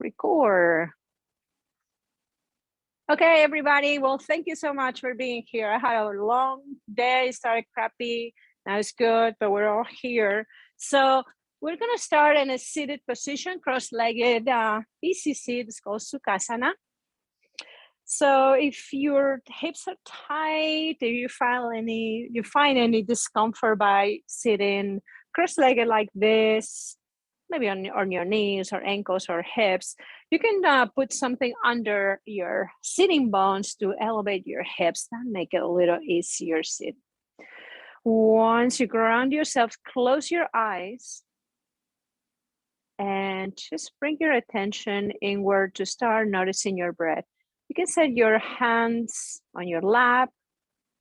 Record. Okay, everybody. Well, thank you so much for being here. I had a long day, started crappy. Now it's good, but we're all here. So we're going to start in a seated position, cross-legged, easy seat. It's called Sukhasana. So if your hips are tight, if you find any discomfort by sitting cross-legged like this, maybe on your knees or ankles or hips, you can put something under your sitting bones to elevate your hips and make it a little easier sit. Once you ground yourself, close your eyes and just bring your attention inward to start noticing your breath. You can set your hands on your lap,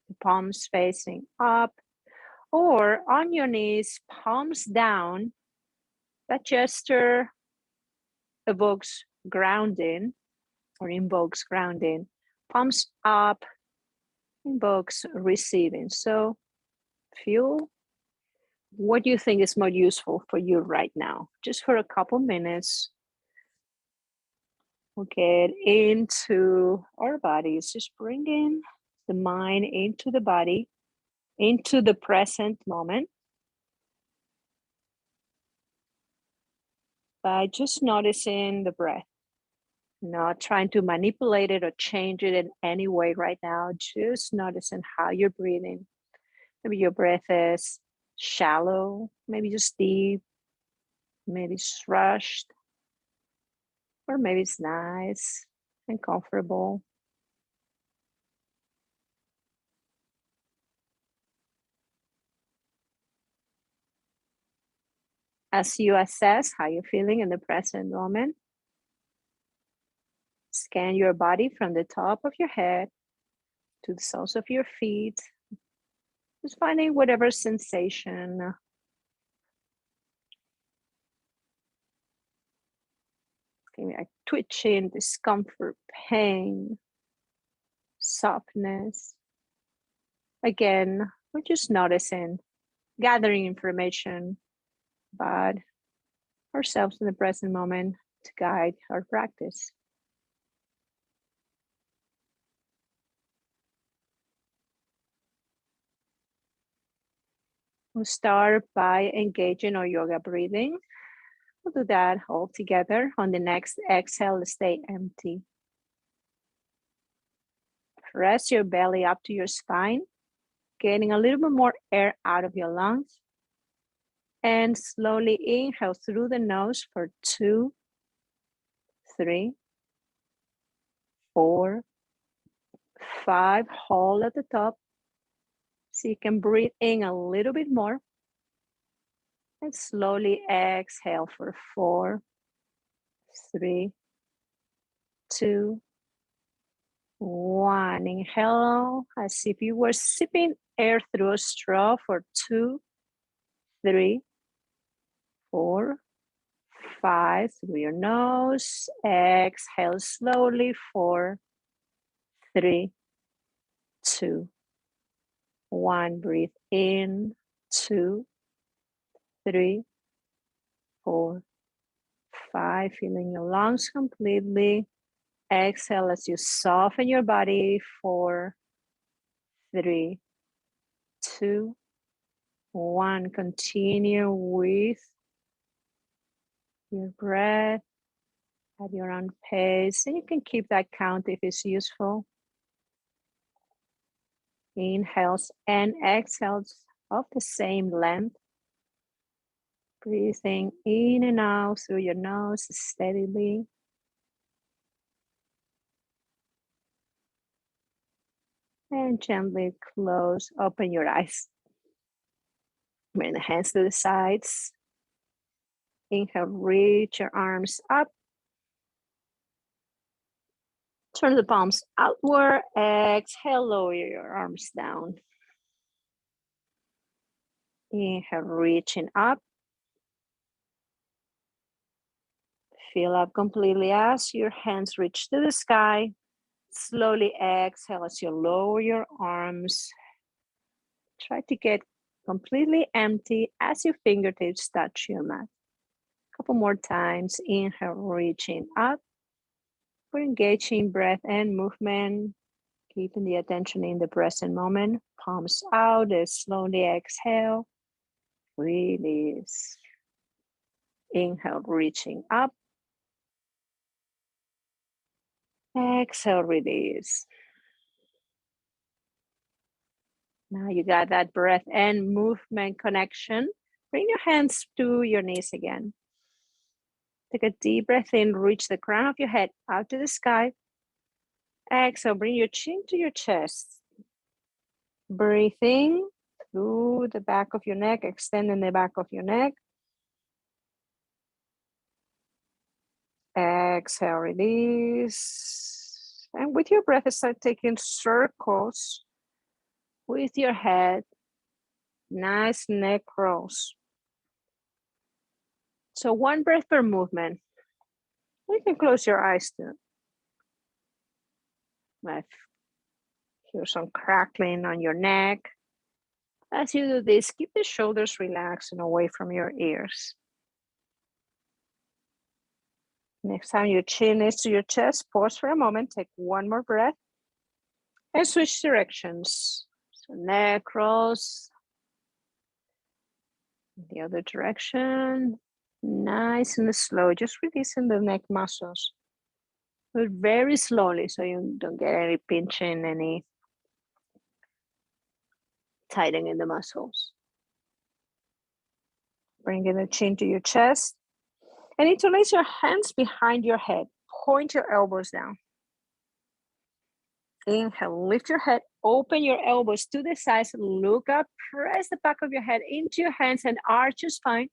the palms facing up, or on your knees, palms down. That gesture evokes grounding or invokes grounding. Palms up invokes receiving. So feel what you think is more useful for you right now. Just for a couple minutes, we'll get into our bodies. Just bringing the mind into the body, into the present moment. By just noticing the breath, not trying to manipulate it or change it in any way right now, just noticing how you're breathing. Maybe your breath is shallow, maybe just deep, maybe it's rushed, or maybe it's nice and comfortable. As you assess how you're feeling in the present moment, scan your body from the top of your head to the soles of your feet, just finding whatever sensation like twitching, discomfort, pain, softness. Again, we're just noticing, gathering information about ourselves in the present moment to guide our practice. We'll start by engaging our yoga breathing. We'll do that all together. On the next exhale, stay empty. Press your belly up to your spine, getting a little bit more air out of your lungs. And slowly inhale through the nose for 2, 3, 4, 5. Hold at the top so you can breathe in a little bit more. And slowly exhale for 4, 3, 2, 1. Inhale as if you were sipping air through a straw for 2, 3, 4, 5 through your nose. Exhale slowly. 4, 3, 2, 1. Breathe in. 2, 3, 4, 5. Filling your lungs completely. Exhale as you soften your body. 4, 3, 2, 1. Continue with your breath at your own pace, and you can keep that count if it's useful. Inhales and exhales of the same length. Breathing in and out through your nose steadily. And gently open your eyes. Bring the hands to the sides. Inhale, reach your arms up. Turn the palms outward. Exhale, lower your arms down. Inhale, reaching up. Fill up completely as your hands reach to the sky. Slowly exhale as you lower your arms. Try to get completely empty as your fingertips touch your mat. Couple more times. Inhale, reaching up. We're engaging breath and movement, keeping the attention in the present moment. Palms out as slowly exhale. Release. Inhale, reaching up. Exhale, release. Now you got that breath and movement connection. Bring your hands to your knees again. Take a deep breath in, reach the crown of your head out to the sky. Exhale, bring your chin to your chest. Breathing through the back of your neck, extending the back of your neck. Exhale, release. And with your breath, start taking circles with your head. Nice neck rolls. So one breath per movement. You can close your eyes too. I hear some crackling on your neck. As you do this, keep the shoulders relaxed and away from your ears. Next time your chin is to your chest, pause for a moment, take one more breath, and switch directions. So neck rolls, the other direction, nice and slow, just releasing the neck muscles. But very slowly so you don't get any pinching, any tightening in the muscles. Bringing the chin to your chest. And interlace your hands behind your head. Point your elbows down. Inhale, lift your head, open your elbows to the sides, look up, press the back of your head into your hands and arch your spine.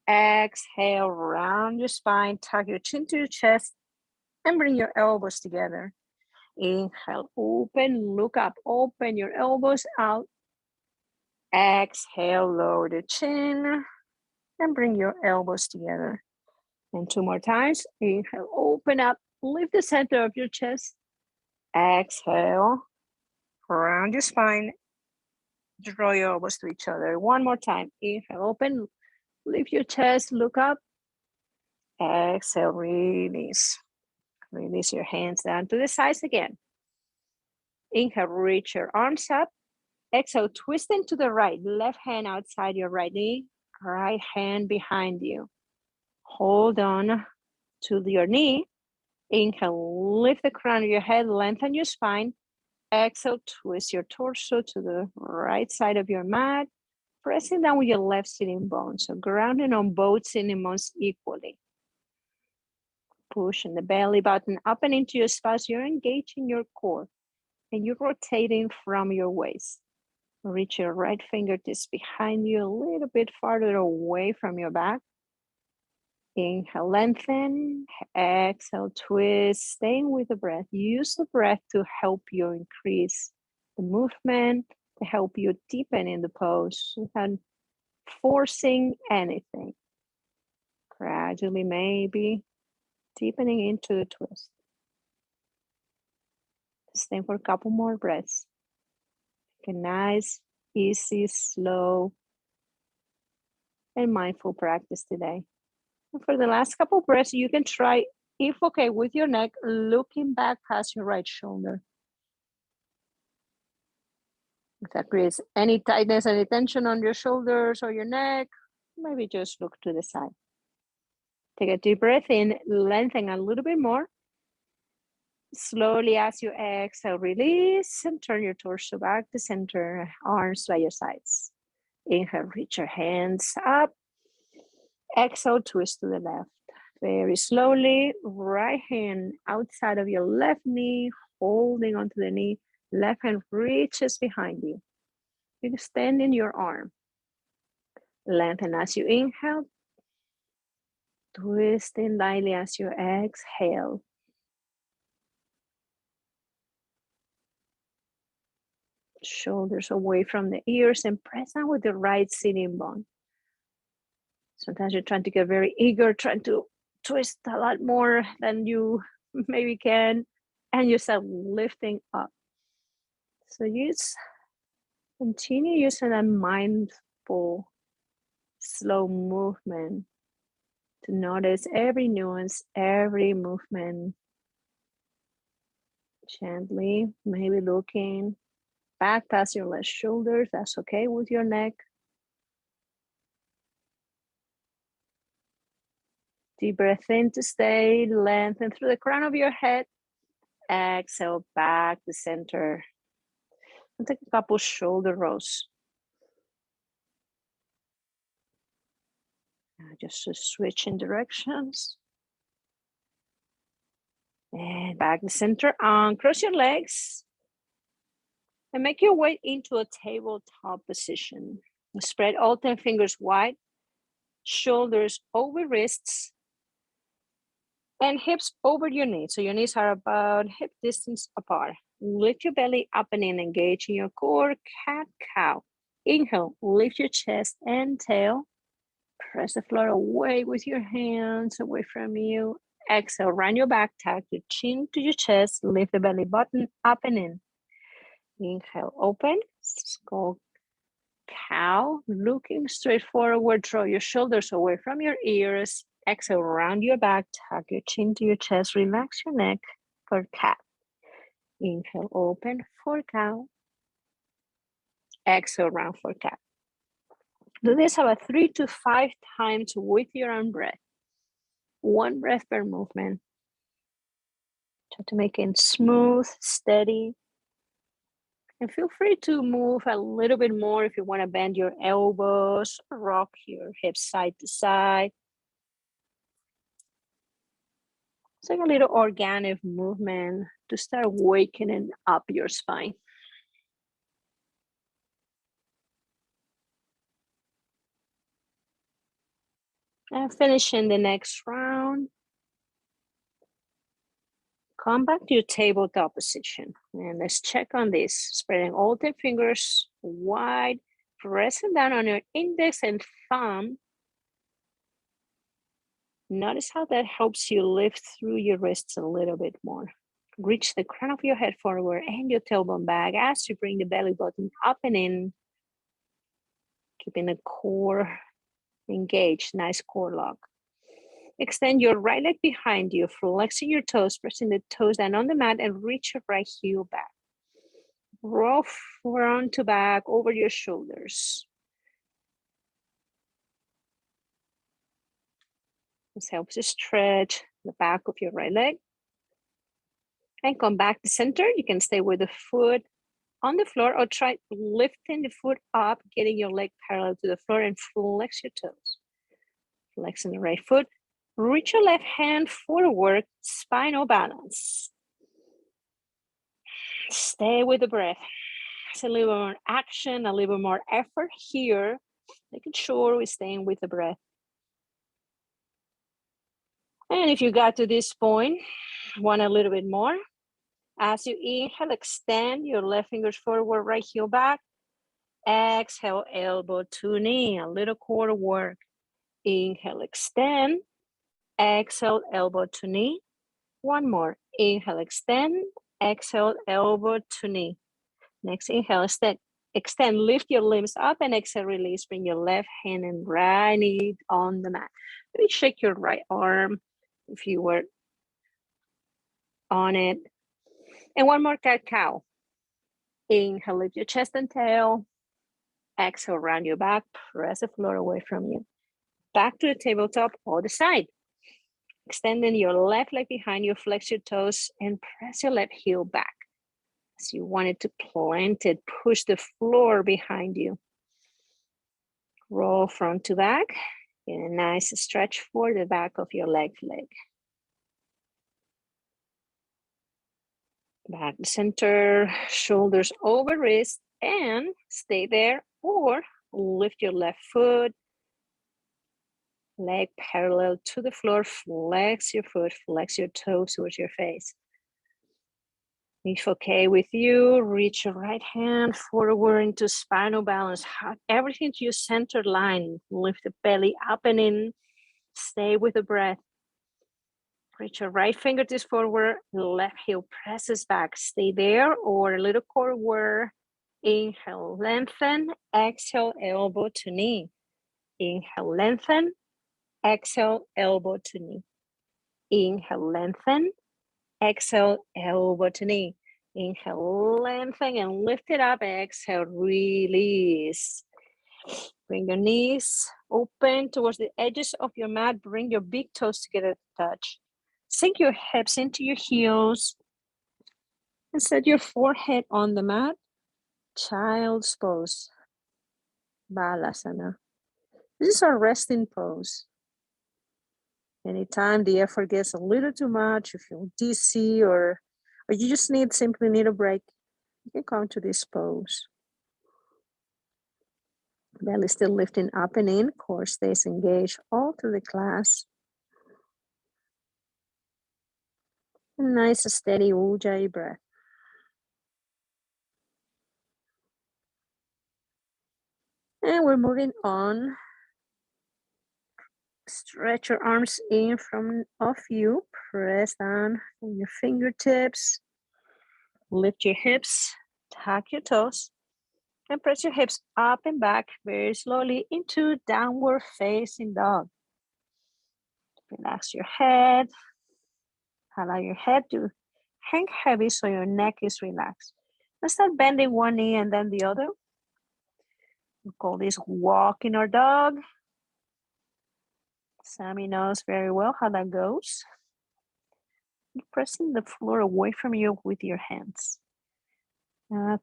Exhale, round your spine, tuck your chin to your chest, and bring your elbows together. Inhale, open, look up, open your elbows out. Exhale, lower the chin, and bring your elbows together. And two more times. Inhale, open up, lift the center of your chest. Exhale, round your spine, draw your elbows to each other. One more time. Inhale, open, lift your chest, look up. Exhale, release. Release your hands down to the sides again. Inhale, reach your arms up. Exhale, twist them to the right. Left hand outside your right knee, right hand behind you. Hold on to your knee. Inhale, lift the crown of your head, lengthen your spine. Exhale, twist your torso to the right side of your mat, pressing down with your left sitting bone. So grounding on both sitting bones equally. Pushing the belly button up and into your spine. You're engaging your core and you're rotating from your waist. Reach your right fingertips behind you a little bit farther away from your back. Inhale, lengthen. Exhale, twist. Staying with the breath. Use the breath to help you increase the movement, to help you deepen in the pose without forcing anything. Gradually, maybe deepening into the twist. Stay for a couple more breaths. Take a nice, easy, slow, and mindful practice today. And for the last couple breaths, you can try, if okay, with your neck, looking back past your right shoulder. If that creates any tightness, any tension on your shoulders or your neck, maybe just look to the side. Take a deep breath in, lengthen a little bit more. Slowly, as you exhale, release and turn your torso back to center, arms by your sides. Inhale, reach your hands up. Exhale, twist to the left. Very slowly, right hand outside of your left knee, holding onto the knee. Left hand reaches behind you. Extending your arm. Lengthen as you inhale. Twisting lightly as you exhale. Shoulders away from the ears and press down with the right sitting bone. Sometimes you're trying to get very eager, trying to twist a lot more than you maybe can, and you start lifting up. So continue using a mindful, slow movement to notice every nuance, every movement. Gently, maybe looking back past your left shoulder. That's okay with your neck. Deep breath in to stay, lengthen through the crown of your head. Exhale back to center. And take a couple shoulder rolls. Just to switch in directions. And back to center. Cross your legs. And make your way into a tabletop position. Spread all 10 fingers wide. Shoulders over wrists. And hips over your knees. So your knees are about hip distance apart. Lift your belly up and in, engage in your core, cat-cow. Inhale, lift your chest and tail. Press the floor away with your hands, away from you. Exhale, round your back, tuck your chin to your chest, lift the belly button up and in. Inhale, open, skull cow, looking straight forward, draw your shoulders away from your ears. Exhale, round your back, tuck your chin to your chest, relax your neck for cat. Inhale, open for cow. Exhale, round for cat. Do this about 3 to 5 times with your own breath. One breath per movement. Try to make it smooth, steady. And feel free to move a little bit more if you want to bend your elbows, rock your hips side to side. It's like a little organic movement to start wakening up your spine. And finishing the next round. Come back to your tabletop position. And let's check on this. Spreading all 10 fingers wide, pressing down on your index and thumb. Notice how that helps you lift through your wrists a little bit more. Reach the crown of your head forward and your tailbone back as you bring the belly button up and in. Keeping the core engaged, nice core lock. Extend your right leg behind you, flexing your toes, pressing the toes down on the mat and reach your right heel back. Roll front to back over your shoulders. This helps you stretch the back of your right leg. And come back to center. You can stay with the foot on the floor or try lifting the foot up, getting your leg parallel to the floor and flex your toes. Flexing the right foot. Reach your left hand forward, spinal balance. Stay with the breath. It's a little more action, a little more effort here, making sure we're staying with the breath. And if you got to this point, want a little bit more. As you inhale, extend your left fingers forward, right heel back. Exhale, elbow to knee, a little core work. Inhale, extend. Exhale, elbow to knee. One more. Inhale, extend. Exhale, elbow to knee. Next inhale, extend, lift your limbs up and exhale, release. Bring your left hand and right knee on the mat. Maybe shake your right arm if you were on it. And one more cat-cow. Inhale, lift your chest and tail. Exhale, round your back, press the floor away from you. Back to the tabletop, other side. Extending your left leg behind you, flex your toes and press your left heel back. As you wanted to plant it, push the floor behind you. Roll front to back. Get a nice stretch for the back of your left leg. Back to center, shoulders over wrist, and stay there or lift your left foot. Leg parallel to the floor, flex your foot, flex your toes towards your face. If okay with you, reach your right hand forward into spinal balance. Hug everything to your center line. Lift the belly up and in. Stay with the breath. Reach your right fingertips forward. Left heel presses back. Stay there or a little core work. Inhale, lengthen. Exhale, elbow to knee. Inhale, lengthen. Exhale, elbow to knee. Inhale, lengthen. Exhale, elbow to knee. Inhale, lengthen and lift it up. Exhale, release. Bring your knees open towards the edges of your mat. Bring your big toes together to touch. Sink your hips into your heels and set your forehead on the mat. Child's pose, Balasana. This is our resting pose. Anytime the effort gets a little too much, you feel dizzy or you just simply need a break, you can come to this pose. Belly still lifting up and in, core stays engaged all through the class. A nice steady Ujjayi breath. And we're moving on. Stretch your arms in front of you. Press down on your fingertips. Lift your hips, tuck your toes, and press your hips up and back very slowly into downward facing dog. Relax your head. Allow your head to hang heavy so your neck is relaxed. Let's start bending one knee and then the other. We call this walking our dog. Sammy knows very well how that goes. You're pressing the floor away from you with your hands.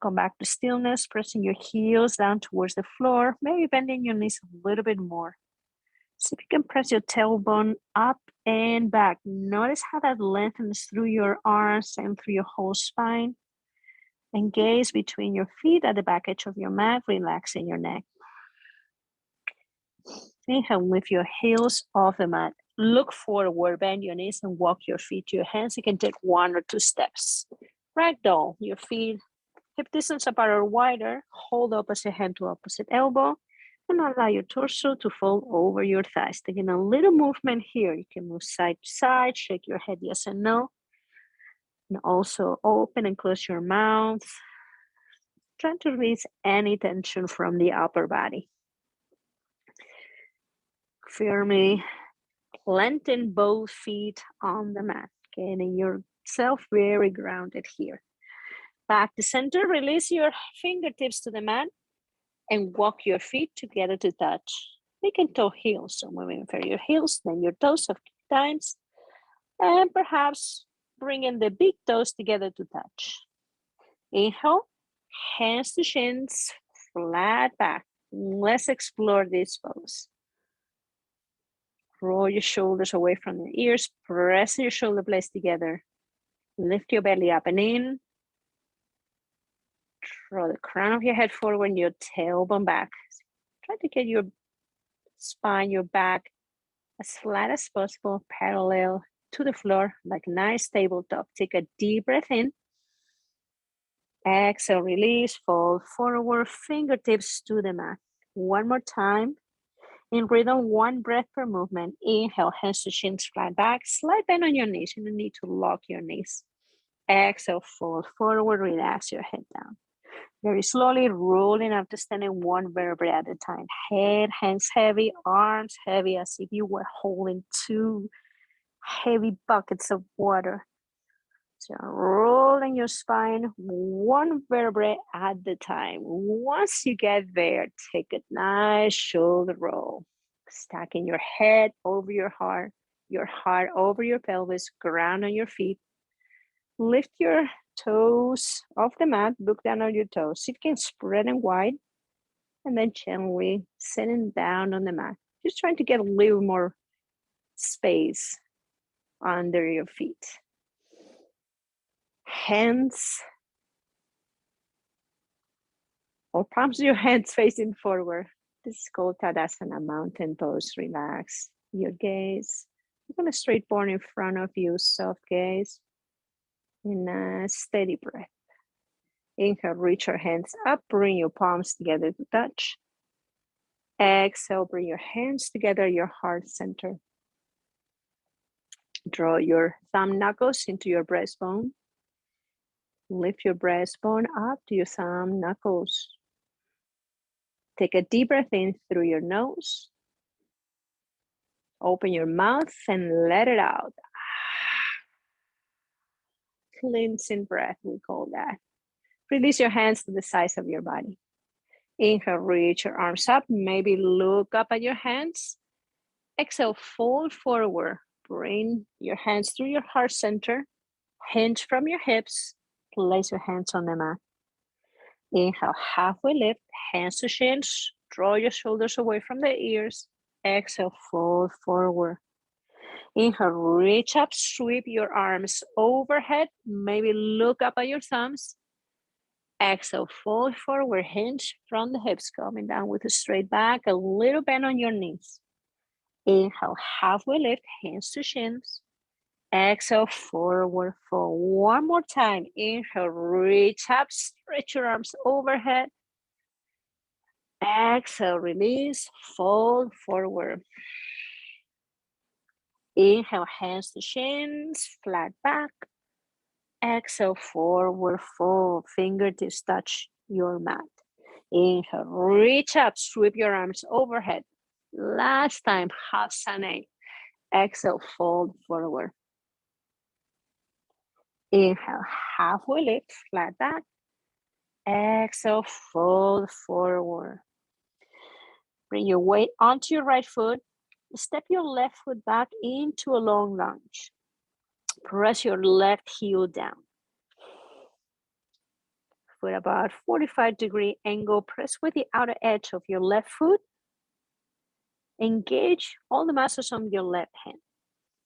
Come back to stillness, pressing your heels down towards the floor, maybe bending your knees a little bit more. See if you can press your tailbone up and back. Notice how that lengthens through your arms and through your whole spine. And gaze between your feet at the back edge of your mat, relaxing your neck. Inhale, lift your heels off the mat. Look forward, bend your knees and walk your feet to your hands. You can take 1 or 2 steps. Ragdoll, your feet hip distance apart or wider. Hold opposite hand to opposite elbow. And allow your torso to fold over your thighs. Taking a little movement here. You can move side to side, shake your head yes and no. And also open and close your mouth. Trying to release any tension from the upper body. Firmly planting both feet on the mat. Getting yourself very grounded here. Back to center, release your fingertips to the mat. And walk your feet together to touch. Making toe heels, so moving for your heels, then your toes a few times, and perhaps bringing the big toes together to touch. Inhale, hands to shins, flat back. Let's explore this pose. Roll your shoulders away from the ears, press your shoulder blades together. Lift your belly up and in. Draw the crown of your head forward and your tailbone back. Try to get your spine, your back, as flat as possible, parallel to the floor, like a nice tabletop. Take a deep breath in. Exhale, release, fold forward, fingertips to the mat. One more time. In rhythm, 1 breath per movement. Inhale, hands to shins, flat back. Slight bend on your knees. You don't need to lock your knees. Exhale, fold forward, relax your head down. Very slowly rolling up to standing 1 vertebrae at a time. Head hangs heavy, arms heavy, as if you were holding 2 heavy buckets of water. So rolling your spine 1 vertebrae at a time. Once you get there, take a nice shoulder roll. Stacking your head over your heart over your pelvis, ground on your feet. Lift your toes off the mat, look down on your toes. See if you can spread them wide, and then gently sitting down on the mat. Just trying to get a little more space under your feet. Hands or palms of your hands facing forward. This is called Tadasana, mountain pose. Relax your gaze. You're going to straight bone in front of you, soft gaze. In a steady breath. Inhale, reach your hands up, bring your palms together to touch. Exhale, bring your hands together, your heart center. Draw your thumb knuckles into your breastbone. Lift your breastbone up to your thumb knuckles. Take a deep breath in through your nose. Open your mouth and let it out. Cleansing breath, we call that. Release your hands to the sides of your body. Inhale, reach your arms up. Maybe look up at your hands. Exhale, fold forward. Bring your hands through your heart center. Hinge from your hips. Place your hands on the mat. Inhale, halfway lift, hands to shins. Draw your shoulders away from the ears. Exhale, fold forward. Inhale, reach up, sweep your arms overhead. Maybe look up at your thumbs. Exhale, fold forward, hinge from the hips, coming down with a straight back, a little bend on your knees. Inhale, halfway lift, hands to shins. Exhale, forward fold. One more time. Inhale, reach up, stretch your arms overhead. Exhale, release, fold forward. Inhale, hands to shins, flat back. Exhale, forward fold. Fingertips touch your mat. Inhale, reach up, sweep your arms overhead. Last time, Hasana. Exhale, fold forward. Inhale, halfway lift, flat back. Exhale, fold forward. Bring your weight onto your right foot. Step your left foot back into a long lunge. Press your left heel down. Foot about 45-degree angle. Press with the outer edge of your left foot. Engage all the muscles on your left hand.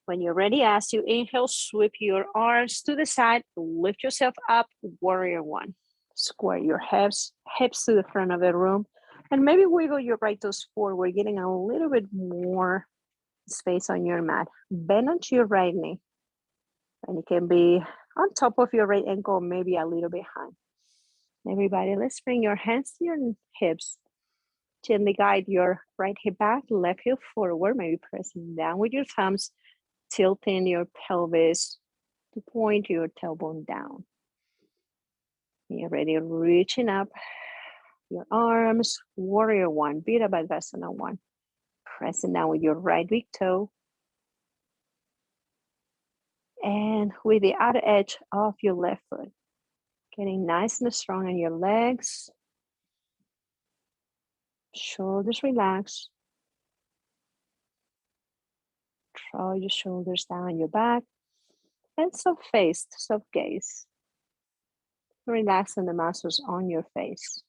When you're ready, as you inhale, sweep your arms to the side. Lift yourself up, warrior one. Square your hips to the front of the room. And maybe wiggle your right toes forward, getting a little bit more space on your mat. Bend onto your right knee. And it can be on top of your right ankle, maybe a little behind. Everybody, let's bring your hands to your hips. Gently guide your right hip back, left hip forward, maybe pressing down with your thumbs, tilting your pelvis to point your tailbone down. You're ready, reaching up your arms, warrior one, Virabhadasana one. Pressing down with your right big toe. And with the outer edge of your left foot. Getting nice and strong on your legs. Shoulders relax. Draw your shoulders down your back. And soft face, soft gaze. Relaxing the muscles on your face.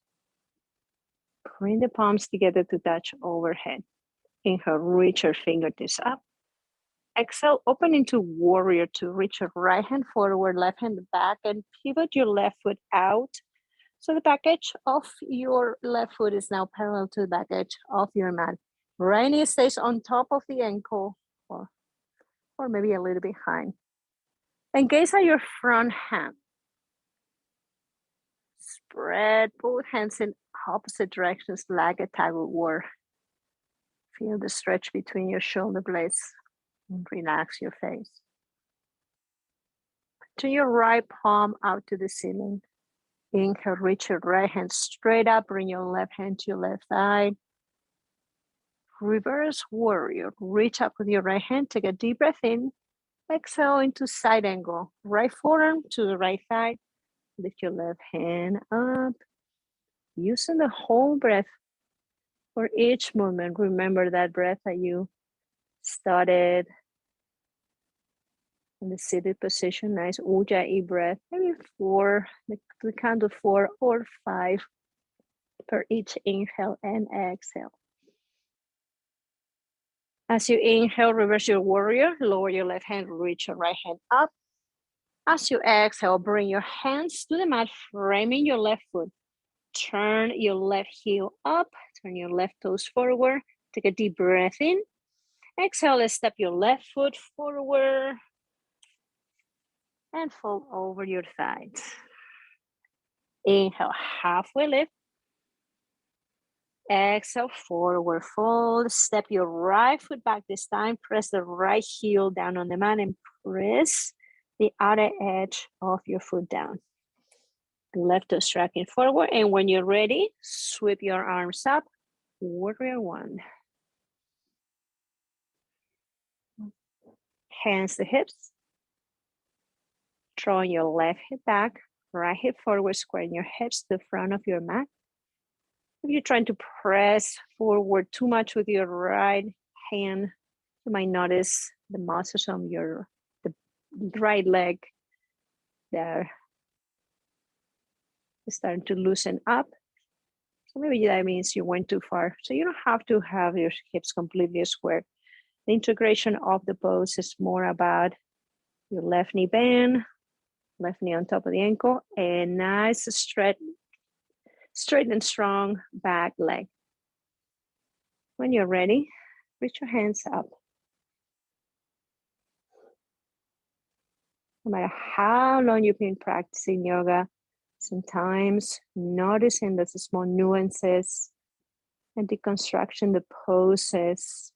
Bring the palms together to touch overhead. Inhale, reach your fingertips up. Exhale, open into warrior two. Reach your right hand forward, left hand back, and pivot your left foot out. So the back edge of your left foot is now parallel to the back edge of your mat. Right knee stays on top of the ankle, or maybe a little behind. And gaze at your front hand. Spread both hands in opposite directions like a tug of war. Feel the stretch between your shoulder blades and relax your face. Turn your right palm out to the ceiling. Inhale, reach your right hand straight up. Bring your left hand to your left side. Reverse warrior. Reach up with your right hand. Take a deep breath in. Exhale into side angle. Right forearm to the right side. Lift your left hand up. Using the whole breath for each movement. Remember that breath that you started in the seated position. Nice ujjayi breath. Maybe four, the count of 4 or 5 per each inhale and exhale. As you inhale, reverse your warrior. Lower your left hand, reach your right hand up. As you exhale, bring your hands to the mat, framing your left foot. Turn your left heel up. Turn your left toes forward. Take a deep breath in. Exhale, step your left foot forward and fold over your thighs. Inhale, halfway lift. Exhale, forward fold. Step your right foot back this time. Press the right heel down on the mat and press the outer edge of your foot down. Left toe striking forward. And when you're ready, sweep your arms up. Warrior one. Hands to hips. Drawing your left hip back, right hip forward, squaring your hips to the front of your mat. If you're trying to press forward too much with your right hand, you might notice the muscles on the right leg there starting to loosen up. So maybe that means you went too far. So you don't have to have your hips completely square. The integration of the pose is more about your left knee bend, left knee on top of the ankle, and nice straight and strong back leg. When you're ready, reach your hands up. No matter how long you've been practicing yoga, sometimes noticing the small nuances and deconstruction, the poses,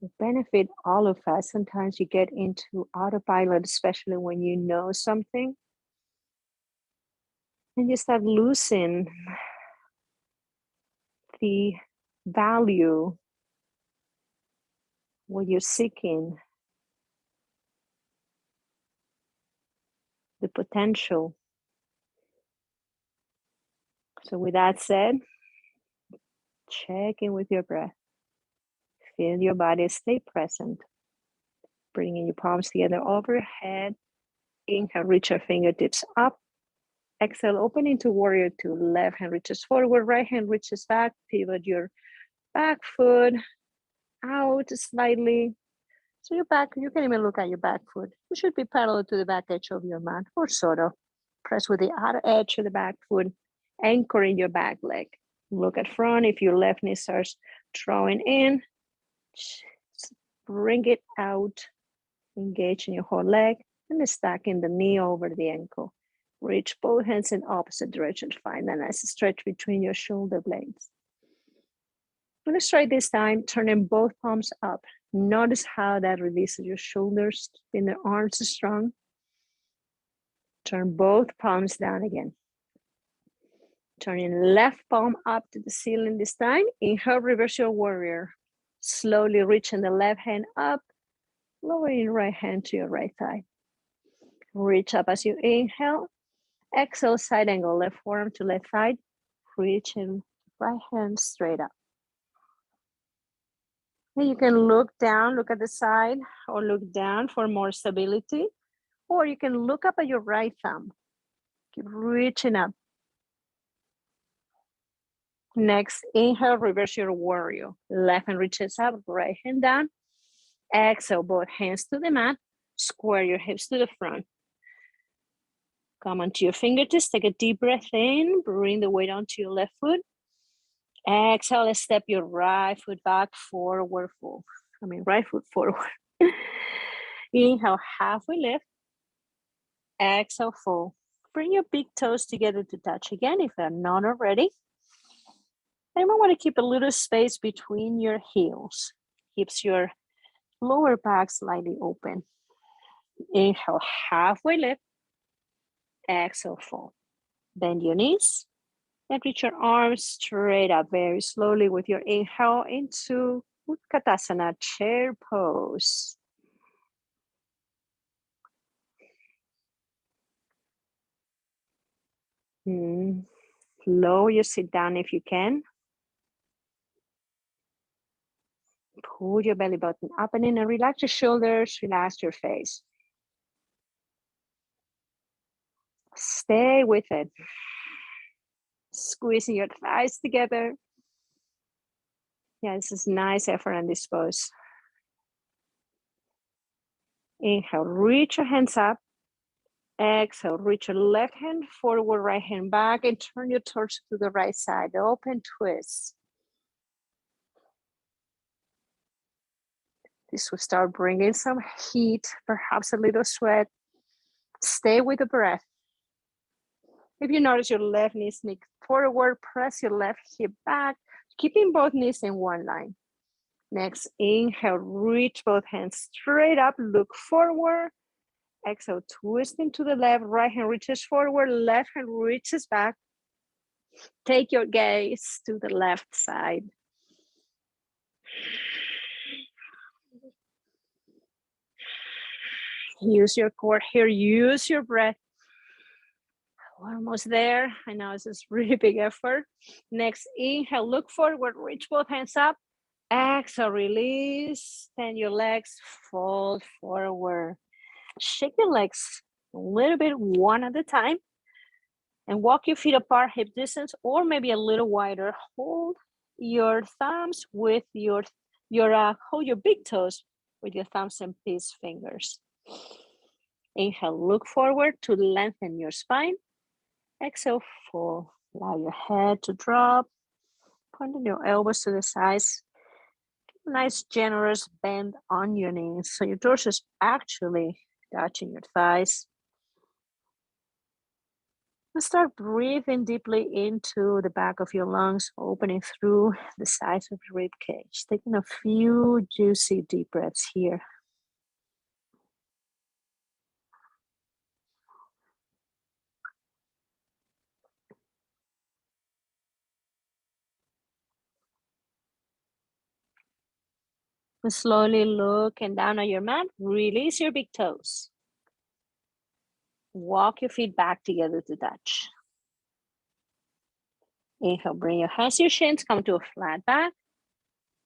will benefit all of us. Sometimes you get into autopilot, especially when you know something, and you start losing the value, what you're seeking, the potential. So with that said, check in with your breath. Feel your body, stay present. Bringing your palms together overhead. Inhale, reach your fingertips up. Exhale, open into warrior two. Left hand reaches forward, right hand reaches back. Pivot your back foot out slightly. So your back, you can even look at your back foot. You should be parallel to the back edge of your mat, or sort of. Press with the outer edge of the back foot, anchoring your back leg. Look at front. If your left knee starts drawing in, bring it out, engage in your whole leg, and stacking the knee over the ankle. Reach both hands in opposite direction. Find a nice stretch between your shoulder blades. Let's try this time, turning both palms up. Notice how that releases your shoulders, spin the arms strong. Turn both palms down again. Turning left palm up to the ceiling this time. Inhale, reverse your warrior. Slowly reaching the left hand up, lowering your right hand to your right thigh. Reach up as you inhale. Exhale, side angle, left forearm to left side. Reaching right hand straight up. And you can look down, look at the side, or look down for more stability. Or you can look up at your right thumb. Keep reaching up. Next, inhale, reverse your warrior. Left hand reaches up, right hand down. Exhale, both hands to the mat. Square your hips to the front. Come onto your fingertips, take a deep breath in. Bring the weight onto your left foot. Exhale, step your right foot back, forward fold. Right foot forward. Inhale, halfway lift. Exhale, fold. Bring your big toes together to touch again if they're not already. And you might want to keep a little space between your heels. Keeps your lower back slightly open. Inhale, halfway lift. Exhale, fold. Bend your knees and reach your arms straight up very slowly with your inhale into Utkatasana, chair pose. Lower your sit down if you can. Pull your belly button up and in and relax your shoulders, relax your face. Stay with it. Squeezing your thighs together. Yeah, this is nice effort on this pose. Inhale, reach your hands up. Exhale, reach your left hand forward, right hand back, and turn your torso to the right side. Open twist. This will start bringing some heat, perhaps a little sweat. Stay with the breath. If you notice your left knee sneak forward, press your left hip back, keeping both knees in one line. Next, inhale, reach both hands straight up, look forward. Exhale, twisting to the left, right hand reaches forward, left hand reaches back. Take your gaze to the left side. Use your core here, use your breath. We're almost there. I know this is really big effort. Next, inhale, look forward, reach both hands up. Exhale, release, then your legs fold forward. Shake your legs a little bit, one at a time, and walk your feet apart, hip distance, or maybe a little wider. Hold your thumbs with hold your big toes with your thumbs and peace fingers. Inhale, look forward to lengthen your spine. Exhale, fold. Allow your head to drop. Pointing your elbows to the sides. Nice generous bend on your knees. So your torso is actually touching your thighs. And start breathing deeply into the back of your lungs, opening through the sides of your rib cage. Taking a few juicy deep breaths here. And slowly looking down on your mat, release your big toes. Walk your feet back together to touch. Inhale, bring your hands to your shins, come to a flat back.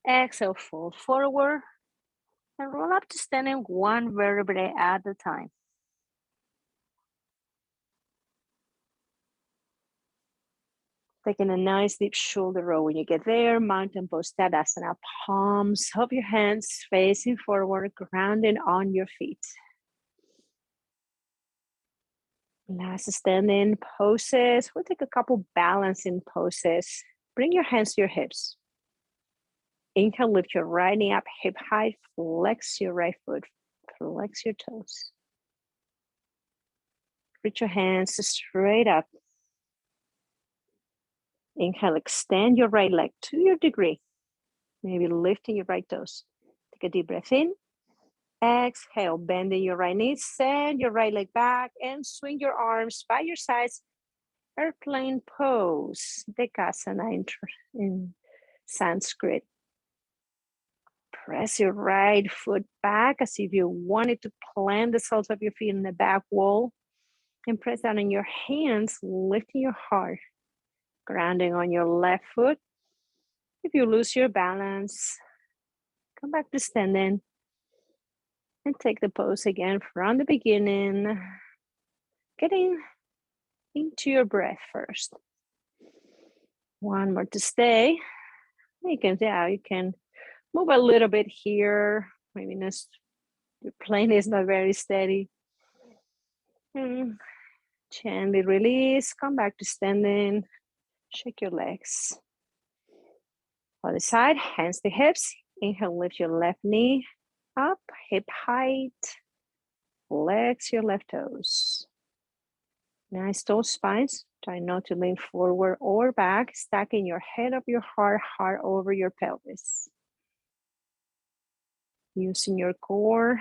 Exhale, fold forward and roll up to standing one vertebrae at a time. Taking a nice deep shoulder roll. When you get there, mountain pose, Tadasana, palms of your hands facing forward, grounding on your feet. Last standing poses. We'll take a couple balancing poses. Bring your hands to your hips. Inhale, lift your right knee up, hip height, flex your right foot, flex your toes. Reach your hands straight up. Inhale, extend your right leg to your degree. Maybe lifting your right toes. Take a deep breath in. Exhale, bending your right knee, send your right leg back and swing your arms by your sides. Airplane pose, Dekasana in Sanskrit. Press your right foot back as if you wanted to plant the soles of your feet in the back wall. And press down on your hands, lifting your heart. Grounding on your left foot. If you lose your balance, come back to standing. And take the pose again from the beginning. Getting into your breath first. One more to stay. You can move a little bit here. Maybe your plane is not very steady. Gently release, come back to standing. Shake your legs. Other side, hands to hips. Inhale, lift your left knee up, hip height. Flex your left toes. Nice tall spines. Try not to lean forward or back. Stacking your head up your heart over your pelvis. Using your core.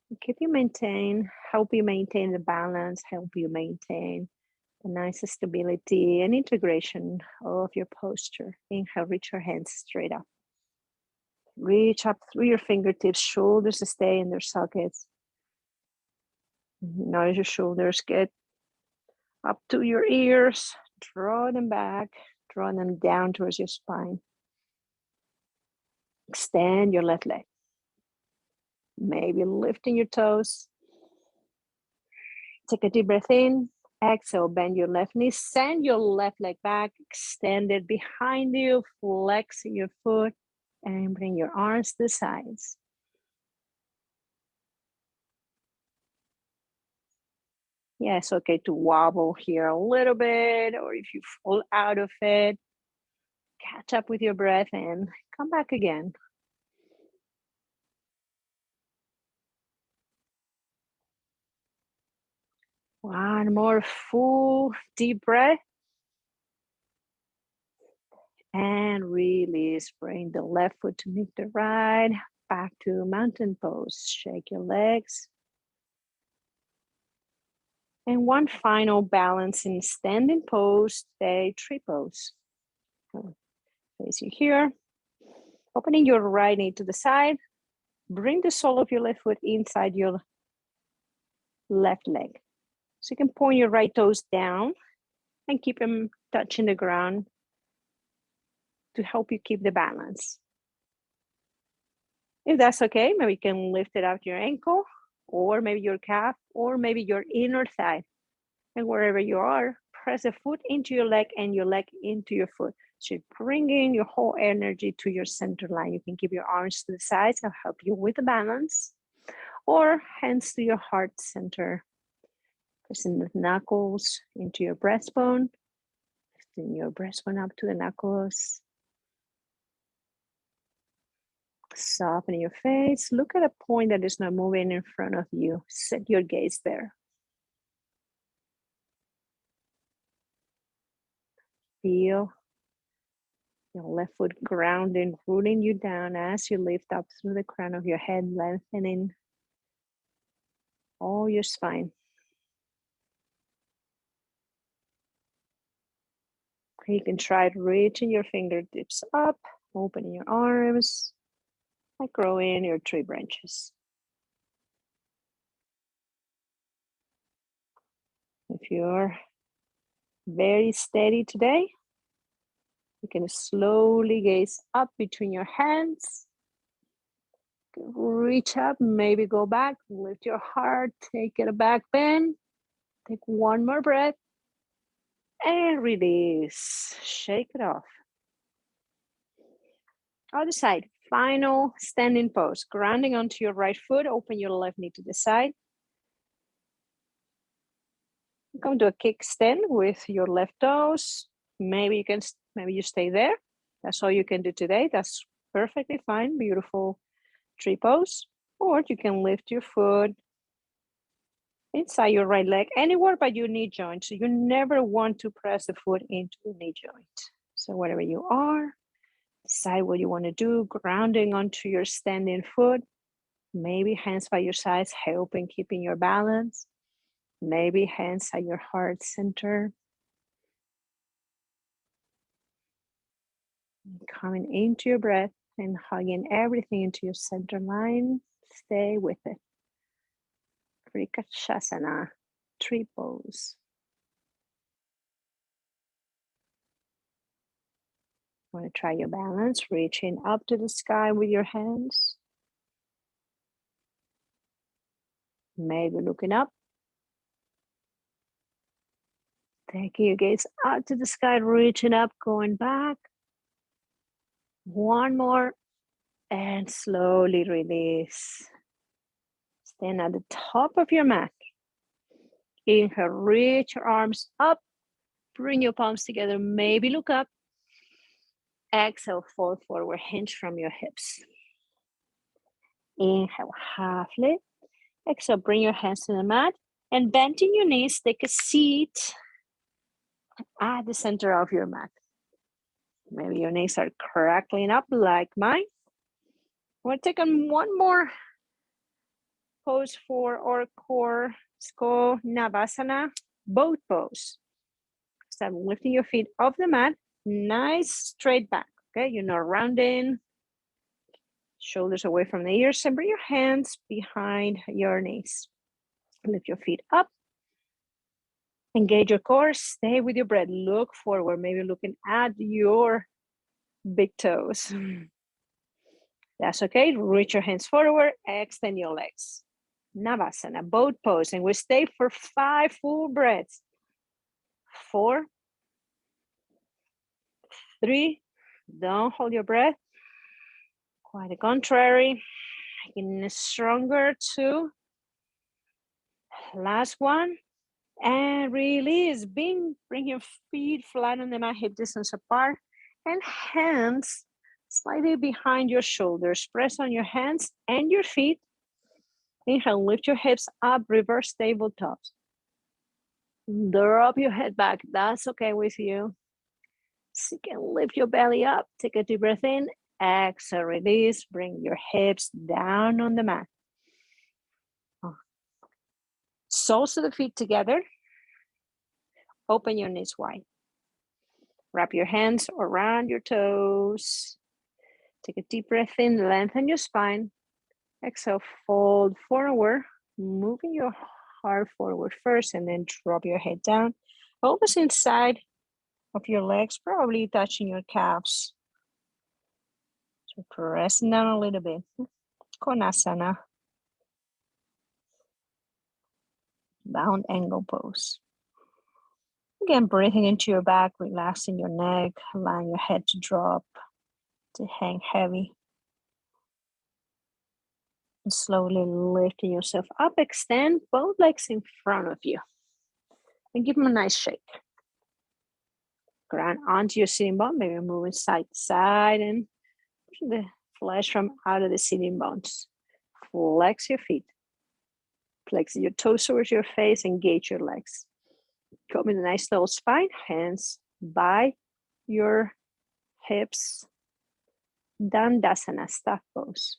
Help you maintain the balance, help you maintain the nice stability and integration of your posture. Inhale, reach your hands straight up. Reach up through your fingertips, shoulders stay in their sockets. Now as your shoulders get up to your ears, draw them back, draw them down towards your spine. Extend your left leg. Maybe lifting your toes. Take a deep breath in. Exhale, bend your left knee, send your left leg back, extend it behind you, flexing your foot, and bring your arms to the sides. Yeah, it's okay to wobble here a little bit, or if you fall out of it, catch up with your breath and come back again. One more full deep breath. And release. Bring the left foot to meet the right. Back to mountain pose. Shake your legs. And one final balancing standing pose, stay tree pose. Face you here. Opening your right knee to the side. Bring the sole of your left foot inside your left leg. So you can point your right toes down and keep them touching the ground to help you keep the balance. If that's okay, maybe you can lift it out your ankle, or maybe your calf, or maybe your inner thigh. And wherever you are, press the foot into your leg and your leg into your foot. So you're bringing your whole energy to your center line. You can keep your arms to the sides and help you with the balance, or hands to your heart center. Pressing the knuckles into your breastbone, lifting your breastbone up to the knuckles. Soften your face. Look at a point that is not moving in front of you. Set your gaze there. Feel your left foot grounding, rooting you down as you lift up through the crown of your head, lengthening all your spine. You can try reaching your fingertips up, opening your arms, like growing your tree branches. If you're very steady today, you can slowly gaze up between your hands. Reach up, maybe go back, lift your heart, take it a back bend. Take one more breath and release. Shake it off. Other side, final standing pose. Grounding onto your right foot, open your left knee to the side. Come to a kickstand with your left toes. Maybe you stay there. That's all you can do today. That's perfectly fine. Beautiful tree pose. Or you can lift your foot inside your right leg, anywhere but your knee joint. So you never want to press the foot into the knee joint. So wherever you are, decide what you want to do, grounding onto your standing foot. Maybe hands by your sides, helping keeping your balance. Maybe hands at your heart center. Coming into your breath and hugging everything into your center line. Stay with it. Vrikachasana, tree pose. Want to try your balance, reaching up to the sky with your hands. Maybe looking up. Taking your gaze out to the sky, reaching up, going back. One more, and slowly release. Stand at the top of your mat. Inhale, reach your arms up. Bring your palms together, maybe look up. Exhale, fold forward, hinge from your hips. Inhale, half lift. Exhale, bring your hands to the mat. And bending your knees, take a seat at the center of your mat. Maybe your knees are crackling up like mine. We'll take on one more pose for our core. It's called Navasana, boat pose. Start lifting your feet off the mat, nice straight back, okay? You're not rounding, shoulders away from the ears, and bring your hands behind your knees. Lift your feet up, engage your core, stay with your breath, look forward, maybe looking at your big toes. That's okay, reach your hands forward, extend your legs. Navasana, boat pose, and we stay for 5 full breaths. 4, 3, don't hold your breath. Quite the contrary, getting stronger. 2, last one, and release. Bring your feet flat on the mat, hip distance apart, and hands slightly behind your shoulders. Press on your hands and your feet. Inhale, lift your hips up, reverse tabletops. Drop your head back, that's okay with you. So you can lift your belly up, take a deep breath in, exhale, release, bring your hips down on the mat. Soles of the feet together, open your knees wide. Wrap your hands around your toes. Take a deep breath in, lengthen your spine. Exhale, fold forward, moving your heart forward first and then drop your head down. Almost inside of your legs, probably touching your calves. So pressing down a little bit. Konasana. Bound angle pose. Again, breathing into your back, relaxing your neck, allowing your head to drop, to hang heavy. And slowly lifting yourself up, extend both legs in front of you. And give them a nice shake. Ground onto your sitting bone, maybe moving side to side and pushing the flesh from out of the sitting bones. Flex your feet. Flex your toes towards your face, engage your legs. Come with a nice little spine, hands by your hips. Dandasana, staff pose.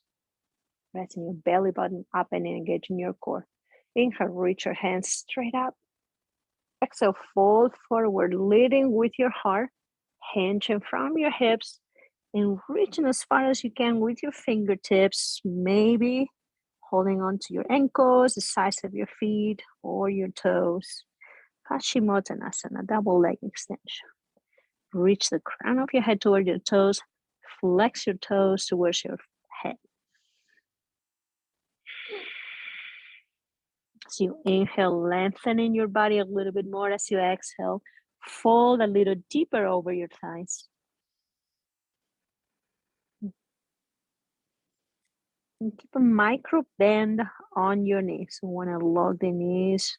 Resting your belly button up and engaging your core. Inhale, reach your hands straight up. Exhale, fold forward, leading with your heart, hinging from your hips, and reaching as far as you can with your fingertips, maybe holding on to your ankles, the sides of your feet, or your toes. Paschimottanasana, double leg extension. Reach the crown of your head toward your toes, flex your toes towards your head. As you inhale, lengthening your body a little bit more. As you exhale, fold a little deeper over your thighs. And keep a micro bend on your knees. You want to lock the knees.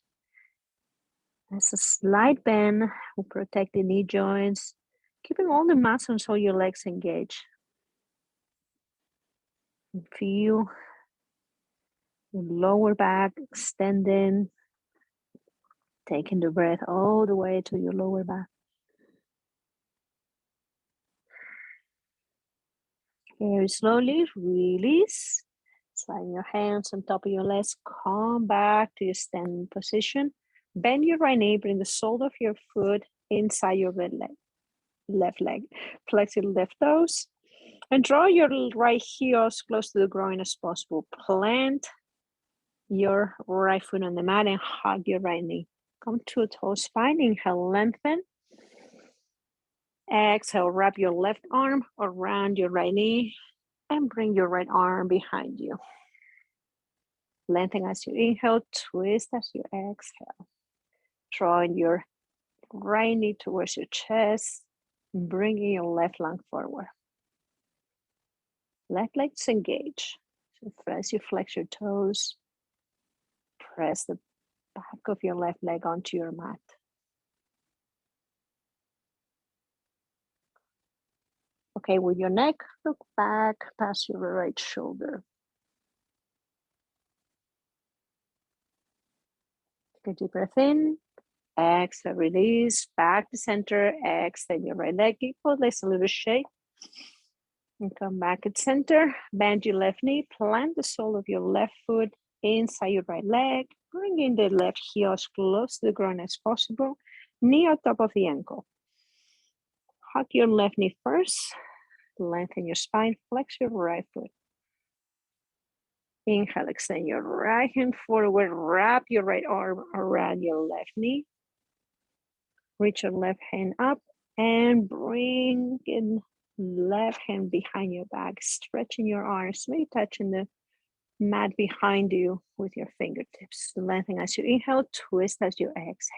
As a slight bend will protect the knee joints, keeping all the muscles of your legs engaged. And feel your lower back extending, taking the breath all the way to your lower back. Very slowly release. Sliding your hands on top of your legs. Come back to your standing position. Bend your right knee. Bring the sole of your foot inside your left leg. Flex your left toes. And draw your right heel as close to the groin as possible. Plant your right foot on the mat and hug your right knee. Come to a toe spine. Inhale, lengthen. Exhale, wrap your left arm around your right knee and bring your right arm behind you. Lengthen as you inhale, twist as you exhale. Drawing your right knee towards your chest, bringing your left lung forward. Left legs engage. So as you flex your toes, press the back of your left leg onto your mat. Okay, with your neck, look back past your right shoulder. Take a deep breath in. Exhale, release, back to center. Extend your right leg. Give both legs a little shake. And come back at center. Bend your left knee. Plant the sole of your left foot inside your right leg. Bring in the left heel as close to the ground as possible. Knee on top of the ankle. Hug your left knee first. Lengthen your spine. Flex your right foot. Inhale, extend your right hand forward. Wrap your right arm around your left knee. Reach your left hand up and bring in left hand behind your back, stretching your arms, maybe touching the mat behind you with your fingertips. Lengthen as you inhale, twist as you exhale.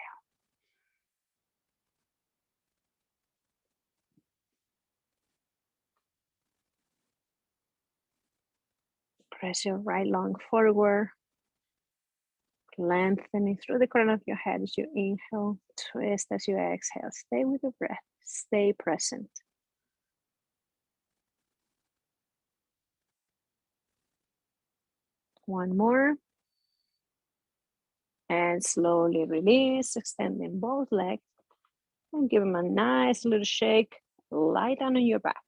Press your right lung forward, lengthening through the crown of your head as you inhale, twist as you exhale. Stay with the breath, stay present. One more. And slowly release, extending both legs. And give them a nice little shake. Lie down on your back.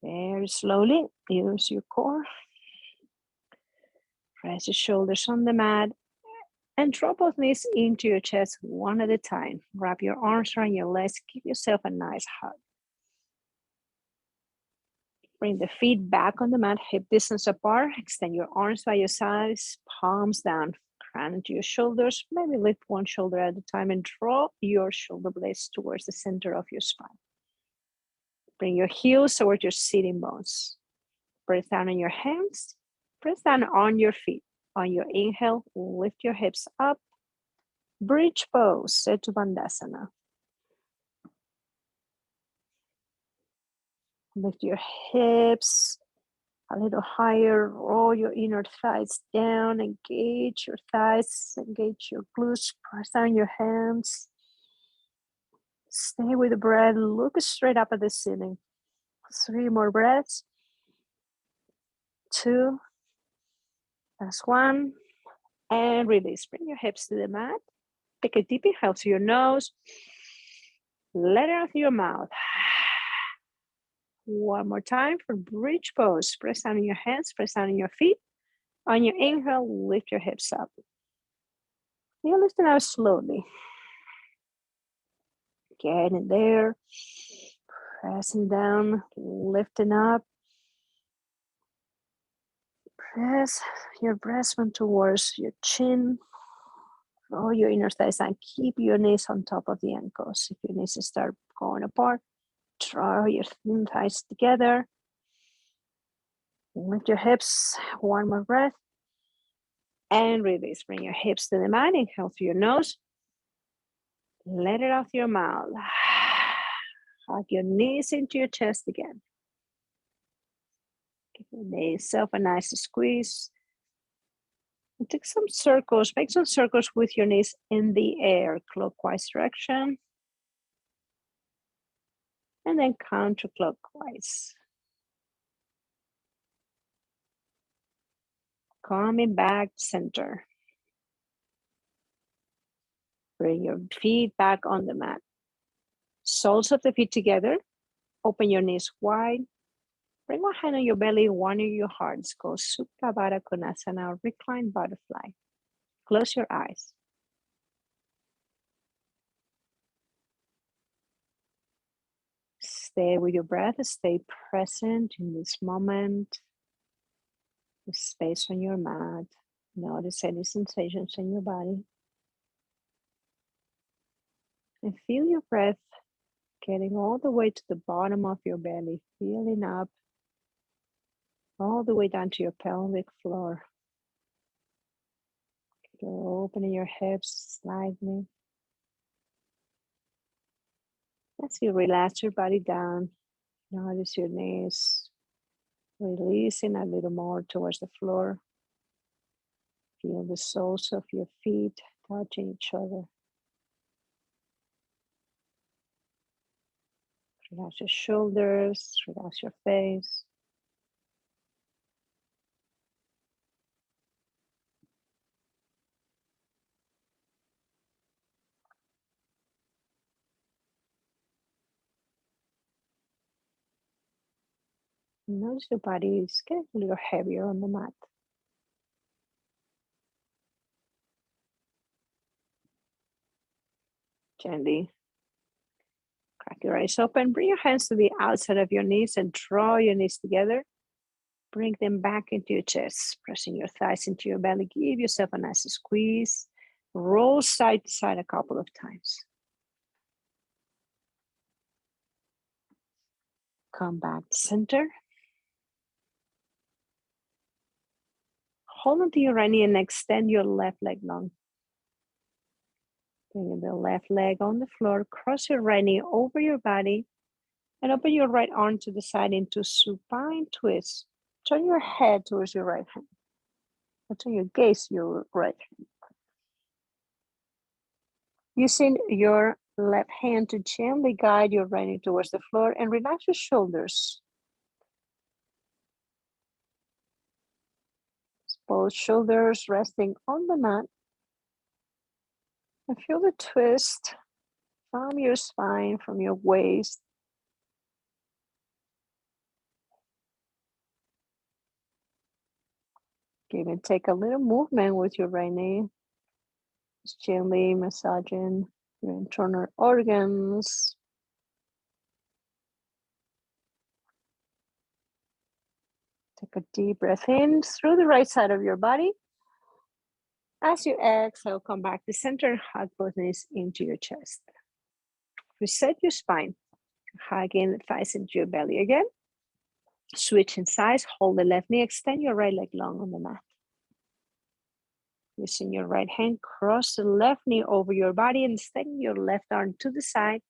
Very slowly, use your core. Press your shoulders on the mat. And drop both knees into your chest one at a time. Wrap your arms around your legs. Give yourself a nice hug. Bring the feet back on the mat, hip distance apart. Extend your arms by your sides, palms down, crown into your shoulders. Maybe lift one shoulder at a time and draw your shoulder blades towards the center of your spine. Bring your heels towards your sitting bones. Press down on your hands. Press down on your feet. On your inhale, lift your hips up. Bridge pose, Setu Bandhasana. Lift your hips a little higher. Roll your inner thighs down. Engage your thighs. Engage your glutes. Press down your hands. Stay with the breath. Look straight up at the ceiling. 3 more breaths. 2. That's 1. And release. Bring your hips to the mat. Take a deep inhale through your nose. Let it out through your mouth. One more time for bridge pose. Press down on your hands. Press down on your feet. On your inhale, lift your hips up. You're lifting out slowly. Get in there. Pressing down, lifting up. Press your breastbone towards your chin. Roll your inner thighs and keep your knees on top of the ankles. If your knees start going apart, draw your thin thighs together. Lift your hips. One more breath. And release. Bring your hips to the mat. Inhale through your nose. Let it out through your mouth. Hug your knees into your chest again. Give yourself a nice squeeze. And take some circles. Make some circles with your knees in the air, clockwise direction. And then counterclockwise. Coming back center. Bring your feet back on the mat. Soles of the feet together. Open your knees wide. Bring one hand on your belly, one on your heart. Go Supta Baddha Konasana, reclined butterfly. Close your eyes. Stay with your breath. Stay present in this moment. The space on your mat. Notice any sensations in your body. And feel your breath getting all the way to the bottom of your belly, filling up all the way down to your pelvic floor. You're opening your hips slightly. As you relax your body down, notice your knees releasing a little more towards the floor. Feel the soles of your feet touching each other. Relax your shoulders, relax your face. Notice your body is getting a little heavier on the mat. Gently crack your eyes open. Bring your hands to the outside of your knees and draw your knees together. Bring them back into your chest, pressing your thighs into your belly. Give yourself a nice squeeze. Roll side to side a couple of times. Come back to center. Hold onto your right knee and extend your left leg long. Bring the left leg on the floor. Cross your right knee over your body and open your right arm to the side into supine twist. Turn your head towards your right hand. Or turn your gaze to your right hand. Using your left hand to gently guide your right knee towards the floor and relax your shoulders. Both shoulders resting on the mat. And feel the twist from your spine, from your waist. Give and take a little movement with your right knee. Just gently massaging your internal organs. Take a deep breath in through the right side of your body. As you exhale, come back to center and hug both knees into your chest. Reset your spine. Hug in the thighs into your belly again. Switch in sides. Hold the left knee. Extend your right leg long on the mat. Using your right hand, cross the left knee over your body and extend your left arm to the side.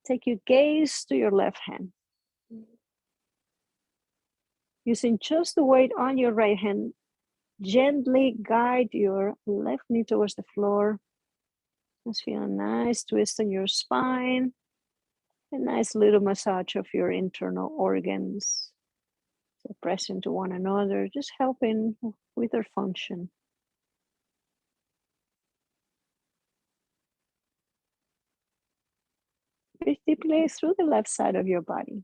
Take your gaze to your left hand. Using just the weight on your right hand, gently guide your left knee towards the floor. Just feel a nice twist in your spine. A nice little massage of your internal organs. So press into one another, just helping with their function. Breathe deeply through the left side of your body.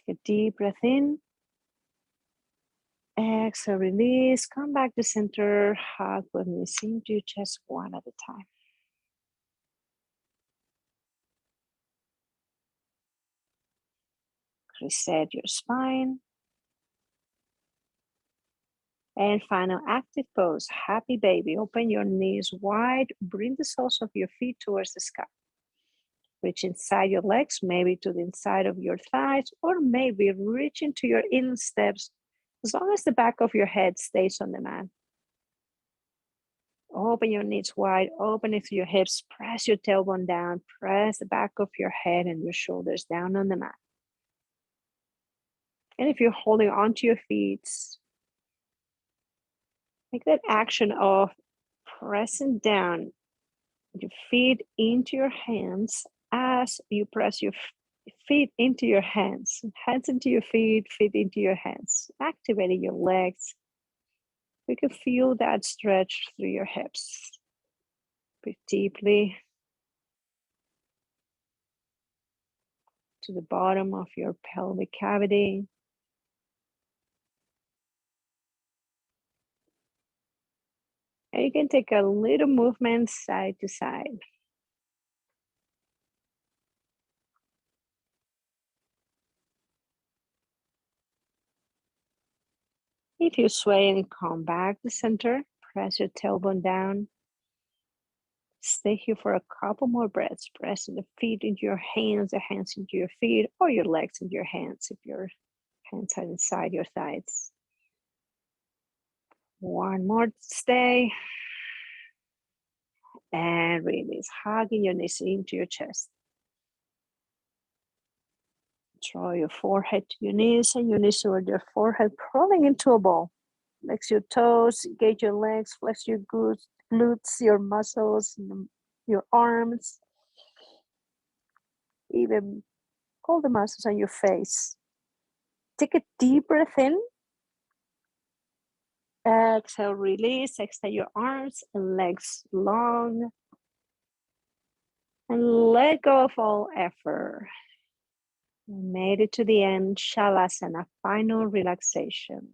Take a deep breath in. Exhale, release. Come back to center. Hug both knees into your chest one at a time. Reset your spine. And final active pose, happy baby. Open your knees wide. Bring the soles of your feet towards the sky. Reach inside your legs, maybe to the inside of your thighs, or maybe reach into your insteps, as long as the back of your head stays on the mat. Open your knees wide, open it to your hips, press your tailbone down, press the back of your head and your shoulders down on the mat. And if you're holding onto your feet, make that action of pressing down your feet into your hands as you press your feet into your hands into your feet into your hands, activating your legs. You can feel that stretch through your hips. Breathe deeply to the bottom of your pelvic cavity. And you can take a little movement side to side. If you sway and come back to center, press your tailbone down. Stay here for a couple more breaths, pressing the feet into your hands, the hands into your feet, or your legs into your hands if your hands are inside your thighs. One more stay. And release, hugging your knees into your chest. Draw your forehead to your knees and your knees toward your forehead, crawling into a ball. Flex your toes, engage your legs, flex your glutes, your muscles, your arms, even all the muscles on your face. Take a deep breath in. Exhale, release. Extend your arms and legs long. And let go of all effort. Made it to the end. Shavasana, final relaxation.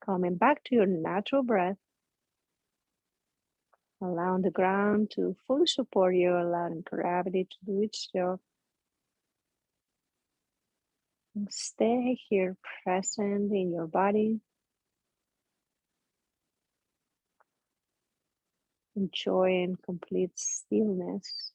Coming back to your natural breath. Allowing the ground to fully support you, allowing gravity to do its job. And stay here present in your body. Enjoying complete stillness.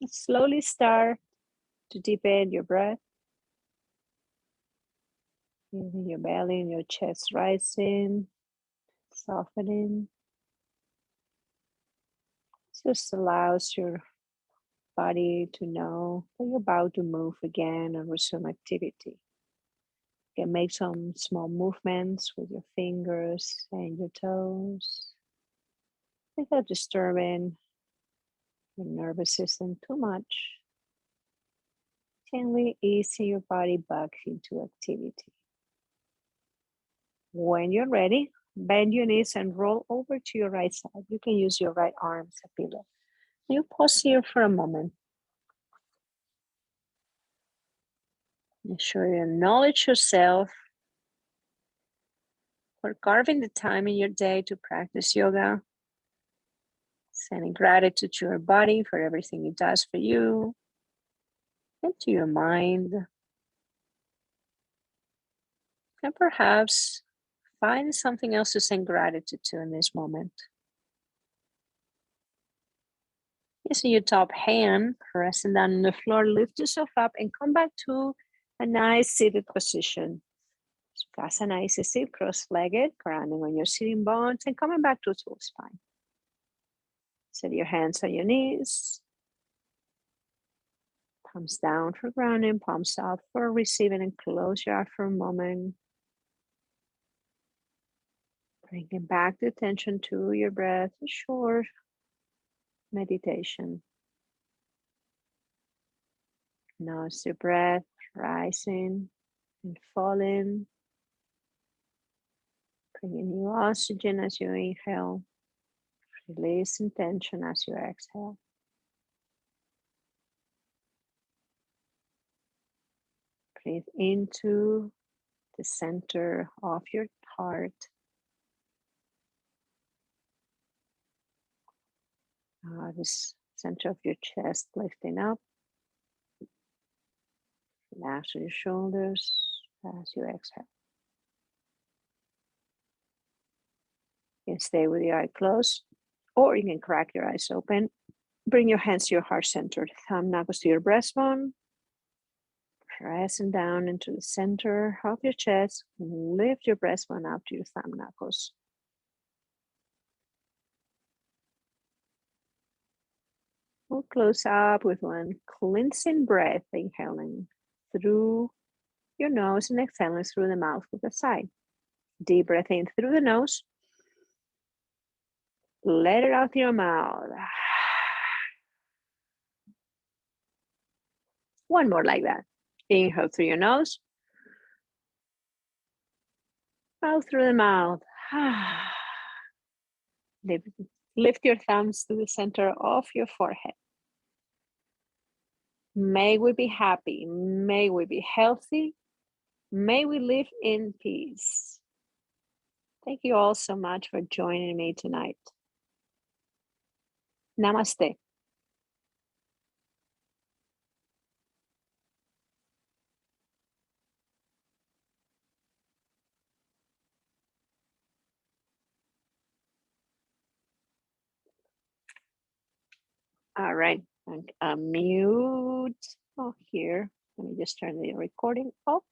Slowly start to deepen your breath. Feeling your belly and your chest rising, softening. Just allows your body to know that you're about to move again and resume activity. You can make some small movements with your fingers and your toes without disturbing your nervous system too much. Gently easing your body back into activity. When you're ready, bend your knees and roll over to your right side. You can use your right arm as a pillow. You pause here for a moment. Make sure you acknowledge yourself for carving the time in your day to practice yoga. Sending gratitude to your body for everything it does for you and to your mind. And perhaps find something else to send gratitude to in this moment. Using your top hand, pressing down on the floor, lift yourself up and come back to a nice seated position. Sukhasana is a sit cross-legged, grounding on your sitting bones and coming back to a full spine. Set your hands on your knees. Palms down for grounding, palms up for receiving, and close your eyes for a moment. Bringing back the attention to your breath, a short meditation. Notice your breath rising and falling. Bringing new oxygen as you inhale. Releasing tension as you exhale. Breathe into the center of your heart. This center of your chest lifting up. Relax your shoulders as you exhale. You can stay with your eye closed, or you can crack your eyes open. Bring your hands to your heart center. Thumb knuckles to your breastbone. Pressing down into the center of your chest. Lift your breastbone up to your thumb knuckles. We'll close up with one cleansing breath, inhaling through your nose and exhaling through the mouth with a sigh. Deep breath in through the nose. Let it out through your mouth. One more like that. Inhale through your nose. Out through the mouth. Lift your thumbs to the center of your forehead. May we be happy. May we be healthy. May we live in peace. Thank you all so much for joining me tonight. Namaste. All right, and mute here. Let me just turn the recording off.